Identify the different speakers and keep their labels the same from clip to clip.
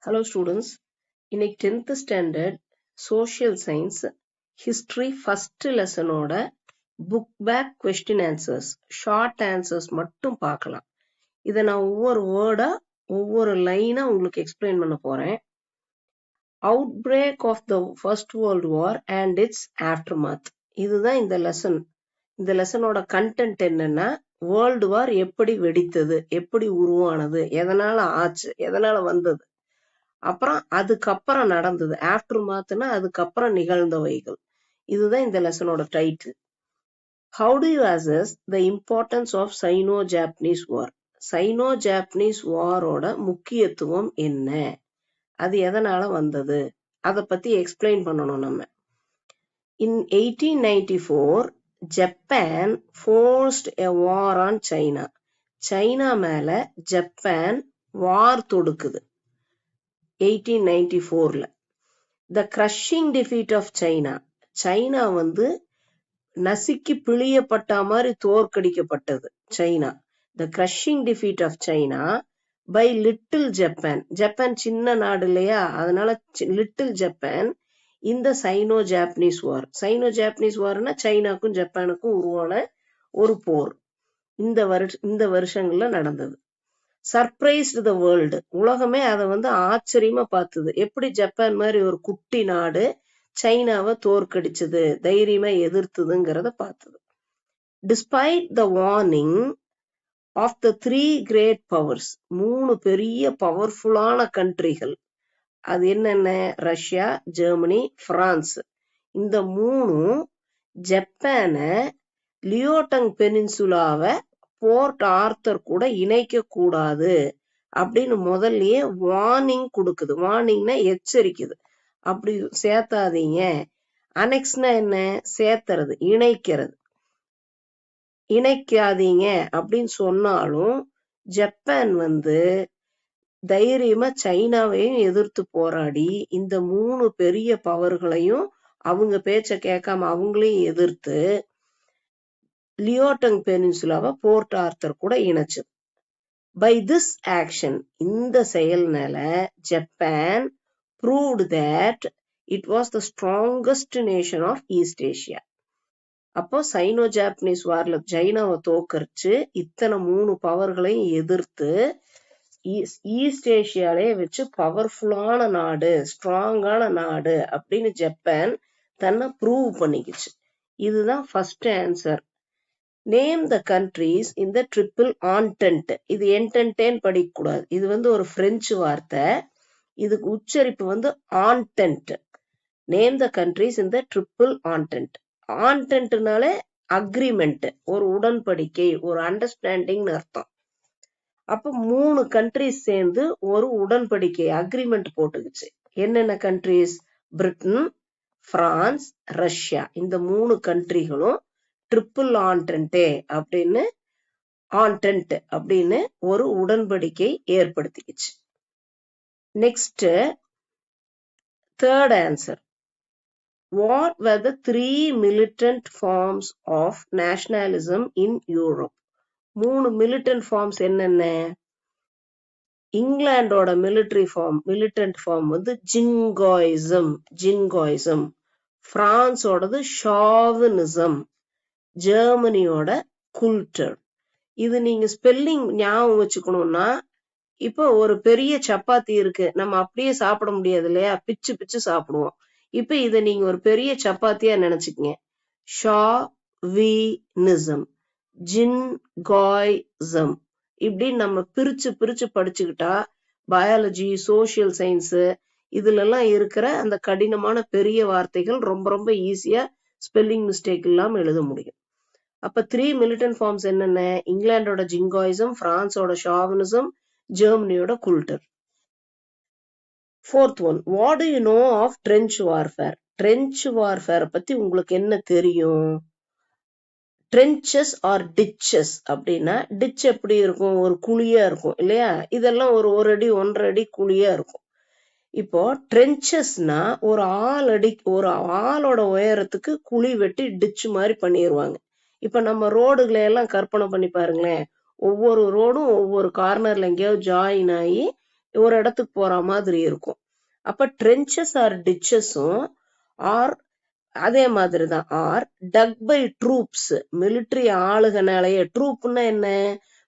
Speaker 1: Hello students, இன்னைக்கு 10th standard social science history first lesson ஓட book back question answers short answers மட்டும் பார்க்கலாம். இதை நான் ஒவ்வொரு வேர்டா ஒவ்வொரு லைனா உங்களுக்கு எக்ஸ்பிளைன் பண்ண போறேன். Outbreak of the First World War and its aftermath. இதுதான் இந்த லெசன். இந்த லெசனோட கண்டென்ட் என்னன்னா வேர்ல்டு வார் எப்படி வெடித்தது, எப்படி உருவானது, எதனால ஆச்சு, எதனால வந்தது, அப்புறம் அதுக்கப்புறம் நடந்தது. ஆஃப்டர் மாத்னா அதுக்கப்புறம் நிகழ்ந்தவைகள். இதுதான் இந்த லெசனோட title. How do you assess the importance of Sino Japanese war? Sino Japanese வாரோட முக்கியத்துவம் என்ன, அது எதனால வந்தது, அதை பத்தி எக்ஸ்பிளைன் பண்ணணும் நம்ம. In 1894 Japan forced a war on China. China மேல ஜப்பான் வார் தொடுக்குது 1894ல. The crushing defeat of China. China நசுக்கி பிழியப்பட்ட மாதிரி தோற்கடிக்கப்பட்டது China. The crushing defeat of China by little Japan. Japan சின்ன நாடு இல்லையா, அதனால லிட்டில் ஜப்பான் இந்த Sino Japanese war. Sino Japanese வார்னா சைனாக்கும் ஜப்பானுக்கும் உருவான ஒரு போர் இந்த வருஷங்கள்ல நடந்தது. Surprised the world. உலகமே அதை ஆச்சரியமா பார்த்தது. எப்படி ஜப்பான் மாதிரி ஒரு குட்டி நாடு சைனாவை தோற்கடிச்சது, தைரியமா எதிர்த்ததுங்கிறத பார்த்தது. Despite the warning of the 3 great powers. 3 பெரிய பவர்ஃபுல்லான கண்ட்ரிகள். அது என்னென்ன? Russia, Germany, France. இந்த 3 ஜப்பான லியோடங் பெனின்சுலாவை போர்ட் ஆர்த்தர் கூட இணைக்க கூடாது அப்படின்னு முதல்லயே வார்னிங் கொடுக்குது. வார்னிங்னா எச்சரிக்குது, அப்படி சேர்த்தாதீங்க. அனெக்ஸ்னா என்ன? சேர்த்துறது, இணைக்கிறது. இணைக்காதீங்க அப்படின்னு சொன்னாலும் ஜப்பான் தைரியமா சைனாவையும் எதிர்த்து போராடி இந்த 3 பெரிய பவர்களையும் அவங்க பேச்ச கேட்காம அவங்களையும் எதிர்த்து லியோடங் பெனின்சுலாவை போர்ட் ஆர்த்தர் கூட இணைச்சது. பை திஸ் ஆக்ஷன், இந்த செயல்னால Japan proved that it was the strongest nation of East Asia. அப்போ சைனோ ஜாப்பனீஸ் வார்ல சைனாவை தோக்கரிச்சு இத்தனை 3 பவர்களையும் எதிர்த்து ஈஸ்ட் ஏஷியாலே வச்சு பவர்ஃபுல்லான நாடு, ஸ்ட்ராங்கான நாடு அப்படின்னு ஜப்பான் தன்னை ப்ரூவ் பண்ணிக்கிச்சு. இதுதான் first answer. Name the countries in the triple entente. இது என்டென்டேன்னு படிக்கக்கூடாது, இது ஒரு பிரெஞ்சு வார்த்தை. இதுக்கு உச்சரிப்பு entente. Name the countries in the triple entente. ஆன்டென்ட்னாலே அக்ரிமெண்ட், ஒரு உடன்படிக்கை, ஒரு அண்டர்ஸ்டாண்டிங் அர்த்தம். அப்ப 3 கண்ட்ரிஸ் சேர்ந்து ஒரு உடன்படிக்கை, அக்ரிமெண்ட் போட்டுக்குச்சு. என்னென்ன கண்ட்ரிஸ்? Britain, France, Russia. இந்த 3 கண்ட்ரிகளும் ட்ரிபிள் ஆன்டென்ட் அப்படின்னு ஒரு உடன்படிக்கை ஏற்படுத்திக்கிச்சு. Next, third answer. What were the 3 militant forms of nationalism in Europe? 3 militant forms என்னென்ன? இங்கிலாண்டோட militant form ஜிங்கோயிசம். பிரான்ஸோடது ஷாவினிசம். ஜெர்மனியோட குல்டர். இது நீங்க ஸ்பெல்லிங் ஞாபகம் வச்சுக்கணும்னா, இப்போ ஒரு பெரிய சப்பாத்தி இருக்கு, நம்ம அப்படியே சாப்பிட முடியாது இல்லையா, பிச்சு பிச்சு சாப்பிடுவோம். இப்ப இத நீங்க ஒரு பெரிய சப்பாத்தியா நினைச்சுக்கங்க. ஷாவினிசம், ஜின்காயிசம், இப்படி நம்ம பிரிச்சு பிரிச்சு படிச்சுக்கிட்டா பயாலஜி, சோசியல் சயின்ஸ் இதுல எல்லாம் இருக்கிற அந்த கடினமான பெரிய வார்த்தைகள் ரொம்ப ரொம்ப ஈஸியா ஸ்பெல்லிங் மிஸ்டேக் இல்லாம எழுத முடியும். அப்ப 3 militant forms என்னென்ன? இங்கிலாண்டோட jingoism, பிரான்ஸோட ஷாவினிசம், ஜெர்மனியோட குல்டர். Fourth one, what do you know of trench warfare? Trench warfare பத்தி உங்களுக்கு என்ன தெரியும்? Trenches or ditches அப்படின்னா, ditch எப்படி இருக்கும்? ஒரு குழியா இருக்கும் இல்லையா, இதெல்லாம் ஒரு அடி 1.5 அடி குழியா இருக்கும். இப்போ ட்ரென்ச்சஸ்னா ஒரு ஆளோட உயரத்துக்கு குழி வெட்டி டிச் மாதிரி பண்ணிடுவாங்க. இப்ப நம்ம ரோடுகளை எல்லாம் கற்பனை பண்ணி பாருங்களேன். ஒவ்வொரு ரோடும் ஒவ்வொரு கார்னர்ல எங்கேயாவது ஜாயின் ஆகி ஒரு இடத்துக்கு போற மாதிரி இருக்கும். அப்ப ட்ரென்ச்சஸ் ஆர் டிச்சஸும் ஆர் அதே மாதிரிதான் or dug by troops, military ஆளுகனாலேயே. ட்ரூப்னா என்ன?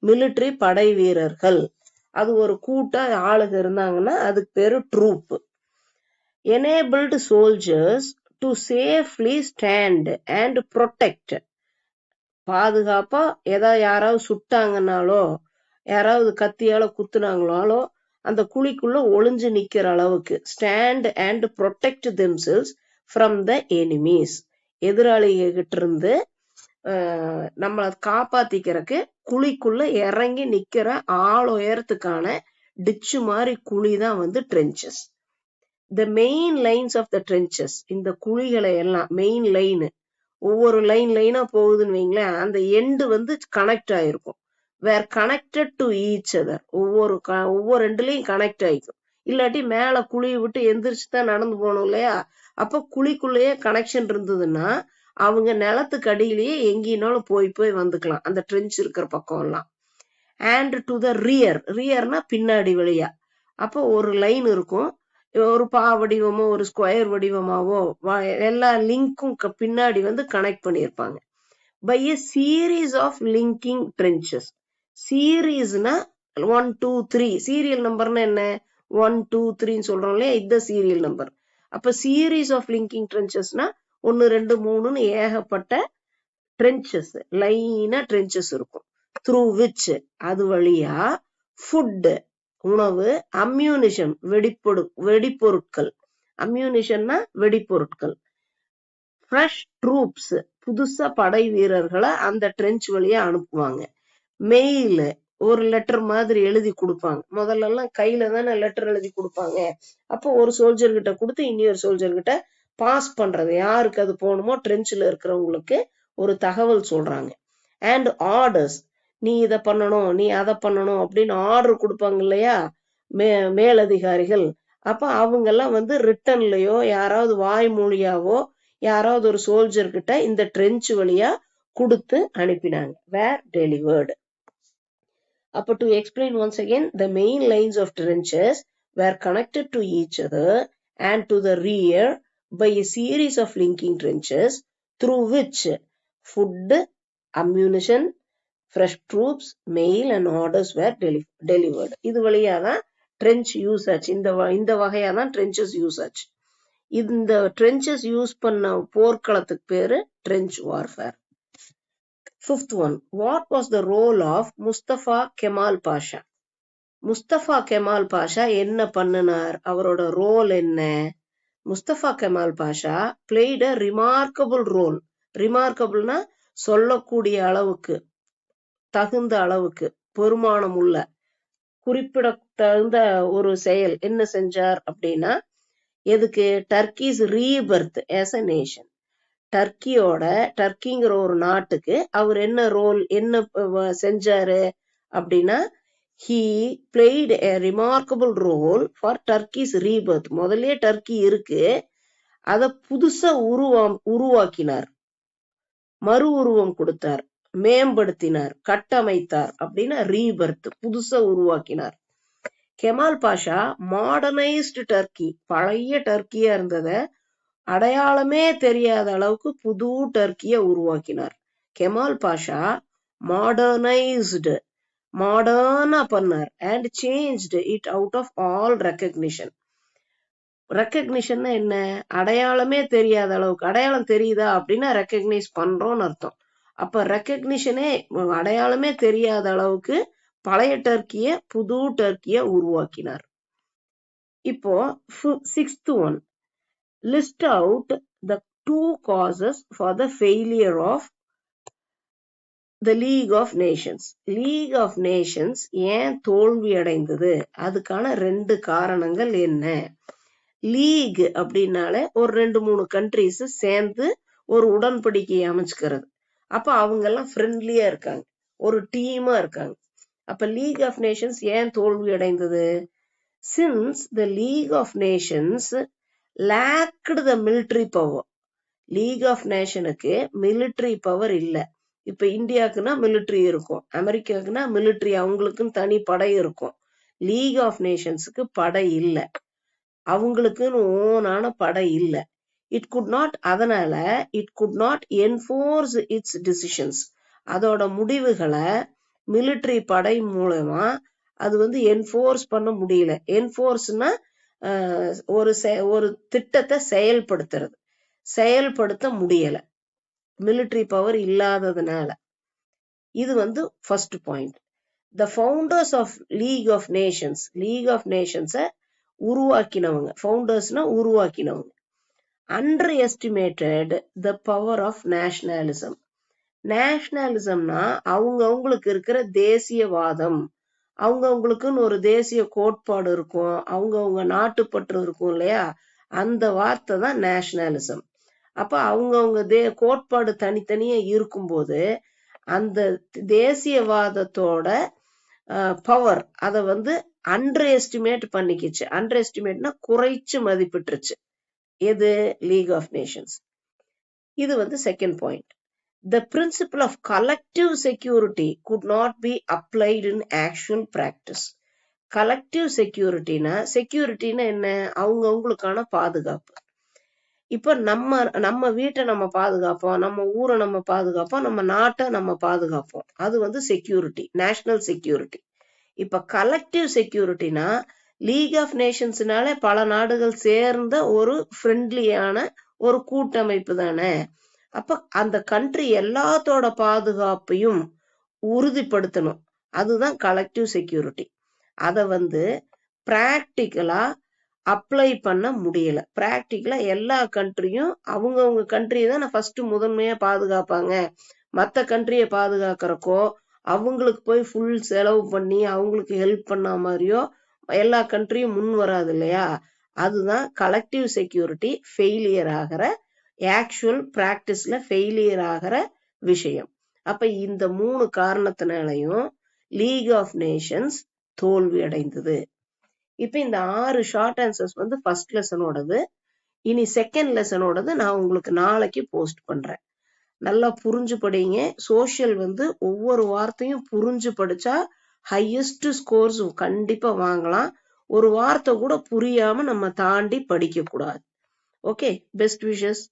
Speaker 1: மிலிட்டரி படை வீரர்கள். அது ஒரு கூட்ட ஆளுக இருந்தாங்கன்னா அதுக்கு பேரு troupe. enabled soldiers to safely stand and protect. பாதுகாப்பா யாராவது சுட்டாங்கன்னாலோ யாராவது கத்தியால குத்துனாங்களாலோ அந்த குழிக்குள்ள ஒளிஞ்சு நிக்கிற அளவுக்கு stand and protect themselves from the enemies, எதிராளிகிட்ட இருந்து நம்மளை காப்பாத்திக்கிறதுக்கு குழிக்குள்ள இறங்கி நிக்கிற உயரத்துக்கான டிச்சு மாதிரி குழி தான் trenches. The main lines of the trenches, இந்த குழிகளை எல்லாம் மெயின் லைன், ஒவ்வொரு லைனா போகுதுன்னு வைங்களேன், அந்த எண்டு கனெக்ட் ஆயிருக்கும். வேர் கனெக்டட் டு ஈச் அதர், ஒவ்வொரு ரெண்டுலயும் கனெக்ட் ஆயிக்கும். இல்லாட்டி மேல குழியை விட்டு எந்திரிச்சு தான் நடந்து போகணும் இல்லையா? அப்ப குழிக்குள்ளேயே கனெக்ஷன் இருந்ததுன்னா அவங்க நிலத்துக்கு அடியிலேயே எங்கேனாலும் போய் வந்துக்கலாம், அந்த ட்ரென்ச் இருக்கிற பக்கம் எல்லாம். அண்ட் டு த ரியர்னா பின்னாடி வழியா. அப்போ ஒரு லைன் இருக்கும், ஒரு பா வடிவமோ ஒரு ஸ்கொயர் வடிவமாவோ எல்லா லிங்க்கும் பின்னாடி கனெக்ட் பண்ணியிருப்பாங்க. By a series of linking trenches. சீரீஸ்னா 1 2 3, சீரியல் நம்பர்னா என்ன? 1 2 3 சொல்றோம் இல்லையா, இந்த சீரியல் நம்பர். அப்ப சீரீஸ் ஆஃப் லிங்கிங் ட்ரென்ச்சஸ்னா 1 2 3ன்னு ஏகப்பட்ட ட்ரென்ச்சஸ், லைனா ட்ரென்ச்சஸ் இருக்கும். த்ரூ விச், அது வழியா ஃபுட், உணவு, அம்யூனிஷன், வெடிப்பொருட்கள், அம்யூனிஷன்னா வெடிப்பொருட்கள், ஃப்ரெஷ் ட்ரூப்ஸ், புதுசா படை வீரர்களை அந்த ட்ரென்ச் வழியா அனுப்புவாங்க. மெயில், ஒரு லெட்டர் மாதிரி எழுதி கொடுப்பாங்க. முதல்ல எல்லாம் கையில தானே லெட்டர் எழுதி கொடுப்பாங்க. அப்போ ஒரு சோல்ஜர் கிட்ட கொடுத்து இன்னொரு சோல்ஜர் கிட்ட பாஸ் பண்றது, யாருக்கு அது போகணுமோ ட்ரென்ச்ல இருக்கிறவங்களுக்கு ஒரு தகவல் சொல்றாங்க. அண்ட் ஆர்டர்ஸ், நீ இதை பண்ணணும், நீ அதை பண்ணணும் அப்படின்னு ஆர்டர் கொடுப்பாங்க இல்லையா மேலதிகாரிகள். அப்ப அவங்க எல்லாம் ரிட்டன்லயோ யாராவது வாய்மொழியாவோ யாராவது ஒரு சோல்ஜர் கிட்ட இந்த ட்ரென்ச் வழியா கொடுத்து அனுப்பினாங்க. வேர் டெலிவர்டு. அப்ப to explain once again, the main lines of trenches were connected to each other and to the rear by a series of linking trenches through which food, ammunition, fresh troops, mail and orders were delivered. இது வழியா தான் trench use ஆச்சு. இந்த வகையா தான் trenches use ஆச்சு. இந்த trenches use பண்ண போர்க்களத்துக்கு பேரு trench warfare. Fifth one, what was the role of Mustafa Kemal Pasha? Mustafa Kemal Pasha என்ன பண்ணினார்? அவரோட ரோல் என்ன? Mustafa Kemal Pasha played a remarkable role. ரிமார்க்கபிள்னா சொல்லக்கூடிய அளவுக்கு, தகுந்த அளவுக்கு, பெருமானம் உள்ள, குறிப்பிட தகுந்த ஒரு செயல் என்ன செஞ்சார் அப்படின்னா, எதுக்கு? Turkey's rebirth as a nation. டர்க்கிங்கிற ஒரு நாட்டுக்கு அவர் என்ன ரோல், என்ன செஞ்சாரு அப்படின்னா, he played a remarkable role for Turkey's rebirth. முதல்ல டர்க்கி இருக்கு, அத புதுசா உருவாக்கினார், மறு உருவம் கொடுத்தார், மேம்படுத்தினார், கட்டமைத்தார். அப்படின்னா ரீபர்த், புதுசா உருவாக்கினார். கெமால் பாஷா மாடர்னைஸ்டு டர்க்கி, பழைய டர்க்கியா இருந்தத அடையாளமே தெரியாத அளவுக்கு புது டர்க்கிய உருவாக்கினார். கெமால் பாஷா மாடர்னைஸ்டு, மாடர்னா பண்ணார். And changed it out of all recognition. Recognition என்ன? அடையாளமே தெரியாத அளவுக்கு. அடையாளம் தெரியுதா அப்படின்னா ரெக்கக்னைஸ் பண்றோம்னு அர்த்தம். அப்ப ரெக்கக்னிஷனே அடையாளமே தெரியாத அளவுக்கு பழைய டர்க்கிய புது டர்க்கிய உருவாக்கினார். இப்போ sixth one, list out the 2 causes for the failure of the League of Nations. League of Nations ஏன் தோல்வி அடைந்தது? அதுக்கான 2 காரணங்கள் என்ன? லீக் அப்படின்னாலே ஒரு 2-3 கண்ட்ரிஸ் சேர்ந்து ஒரு உடன்படிக்கையை அமைச்சுக்கிறது. அப்ப அவங்க எல்லாம் ஃப்ரெண்ட்லியா இருக்காங்க, ஒரு டீமா இருக்காங்க. அப்ப லீக் ஆஃப் நேஷன்ஸ் ஏன் தோல்வி அடைந்தது? Since the League of Nations lacked the military power. League of நேஷனுக்கு மிலிட்டரி பவர் இல்ல. இப்ப இந்தியாவுக்குன்னா மிலிட்டரி இருக்கும், அமெரிக்காவுக்குன்னா மிலிட்டரி அவங்களுக்குன்னு தனி படை இருக்கும். லீக் ஆஃப் நேஷன்ஸுக்கு படை இல்லை, அவங்களுக்குன்னு ஓனான படை இல்லை. இட் குட் நாட், அதனால it could not enforce it's decisions, அதோட முடிவுகளை மிலிட்டரி படை மூலமா அது வந்து என்ஃபோர்ஸ் பண்ண முடியல. என்ஃபோர்ஸ்னா ஒரு திட்டத்தை செயல்படுத்த முடியல, மிலிட்டரி பவர் இல்லாததுனால. இது வந்து first point. The founders of League of நேஷன்ஸை உருவாக்கினவங்க, ஃபவுண்டர்ஸ்னா உருவாக்கினவங்க, underestimated the power of nationalism. நேஷனலிசம்னா அவங்களுக்கு இருக்கிற தேசியவாதம், அவங்களுக்குன்னு ஒரு தேசிய கோட்பாடு இருக்கும், அவங்கவுங்க நாட்டுப்பற்று இருக்கும் இல்லையா, அந்த வார்த்தை தான் நேஷனலிசம். அப்ப அவங்கவுங்க கோட்பாடு தனித்தனியா இருக்கும்போது அந்த தேசியவாதத்தோட பவர் அதை வந்து அண்டர் எஸ்டிமேட் பண்ணிக்கிச்சு. அண்டர் எஸ்டிமேட்னா குறைச்சு மதிப்பிட்டுருச்சு. எது? League of nations. இது வந்து second point. The principle of collective security could not be applied in actual practice. collective securityனா என்ன? அவங்களுக்கான பாதுகாப்பு. இப்ப நம்ம வீட்டை நம்ம பாதுகாப்போம், நம்ம ஊரை நம்ம பாதுகாப்போம், நம்ம நாட்டை நம்ம பாதுகாப்போம், அது வந்து செக்யூரிட்டி, நேஷனல் செக்யூரிட்டி. இப்ப கலெக்டிவ் செக்யூரிட்டினா லீக் ஆஃப் நேஷன்ஸ்னால பல நாடுகள் சேர்ந்த ஒரு ஃப்ரெண்ட்லியான ஒரு கூட்டமைப்பு தானே. அப்ப அந்த கண்ட்ரி எல்லாத்தோட பாதுகாப்பையும் உறுதிப்படுத்தணும், அதுதான் கலெக்டிவ் செக்யூரிட்டி. அதை வந்து பிராக்டிக்கலா அப்ளை பண்ண முடியல. பிராக்டிக்கலா எல்லா கண்ட்ரியும் அவங்கவுங்க கண்ட்ரியை தான் ஃபர்ஸ்ட் முதன்மையா பாதுகாப்பாங்க. மற்ற கண்ட்ரியை பாதுகாக்கிறக்கோ அவங்களுக்கு போய் ஃபுல் செலவு பண்ணி அவங்களுக்கு ஹெல்ப் பண்ண மாதிரியோ எல்லா கண்ட்ரியும் முன் வராது இல்லையா. அதுதான் கலெக்டிவ் செக்யூரிட்டி ஃபெயிலியர் ஆகிற, ஆக்சுவல் பிராக்டிஸ்ல ஃபெயிலியர் ஆகிற விஷயம். அப்ப இந்த 3 காரணத்தினாலையும் லீக் ஆஃப் நேஷன்ஸ் தோல்வி அடைந்தது. இப்ப இந்த 6 ஷார்ட் ஆன்சர்ஸ் வந்து ஃபர்ஸ்ட் லெசனோடது. இனி செகண்ட் லெசனோடது நான் உங்களுக்கு நாளைக்கு போஸ்ட் பண்றேன். நல்லா புரிஞ்சு படிங்க. சோஷியல் வந்து ஒவ்வொரு வார்த்தையும் புரிஞ்சு படிச்சா ஹையஸ்ட் ஸ்கோர்ஸ் கண்டிப்பா வாங்கலாம். ஒரு வார்த்தை கூட புரியாம நம்ம தாண்டி படிக்க கூடாது. Okay, best wishes.